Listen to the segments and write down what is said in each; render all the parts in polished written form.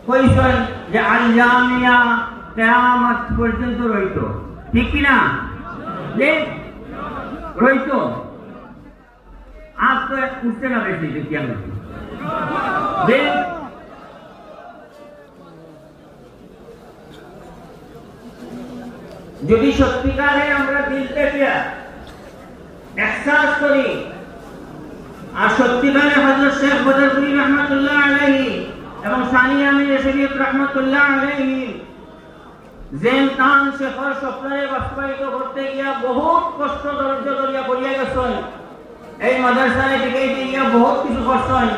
কইছেন যে আল জামিয়া কিয়ামত পর্যন্ত রইতো, ঠিক কি না? যে রইতো, আজ তো উঠতে না বেশি কিয়ামত। যদি সত্যিকারে আমরা দিল থেকে ইহসাস করি আর সত্যিকারে হযরত শেখ বদরপুরি রহমাতুল্লাহ আলাইহি এবং সানি আমির শরীফ রহমাতুল্লাহ আলাইহি যেন তান শেখর স্বপ্নে বাস্তবায়িত করতে গিয়া বহুত কষ্ট ধৈর্য ধরিয়া করিয়া গেছেন, এই মাদ্রাসায় থেকে গিয়া বহুত কিছু করছেন,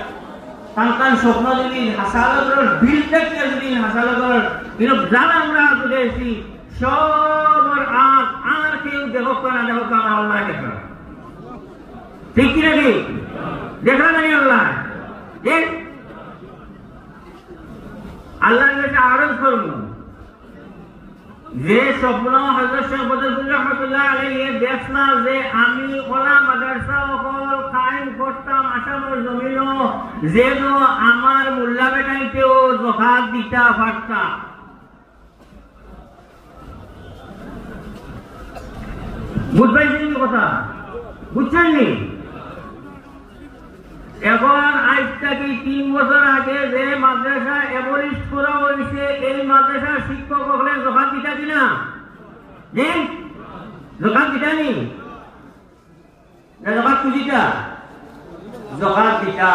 তান স্বপ্ন যদি হাসালগর বিল থেকে যদি হাসালগর কিন্তু যারা আমরা বুঝেছি সবার আর কেউ দেখো না দেখো আমার আল্লাহ দেখা, ঠিক কি নাকি? দেখা নাই আল্লাহ, আল্লাহর কাছে আরজ করব যে স্বপ্ন হযরত শেখ বদরপুরি রহমাতুল্লাহ আলাইহি দেখনা যে আমি ওলা মাদ্রাসা ওকল কায়েম করতাম আসামের জমিনও যেন আমার মোল্লা বেটাইতেও যাকাত দিতা পারতা। বুঝবেন কথা? বুঝছেন নি? এখন আজ থেকে 3 বছর আগে যে মাদ্রাসা এভলিস্ট করা হয়েছে, এই মাদ্রাসার শিক্ষক হলেন যাকাত দিতা কিনা? জি, যাকাত দিতা নি? যাকাত তুলিতা? যাকাত দিতা।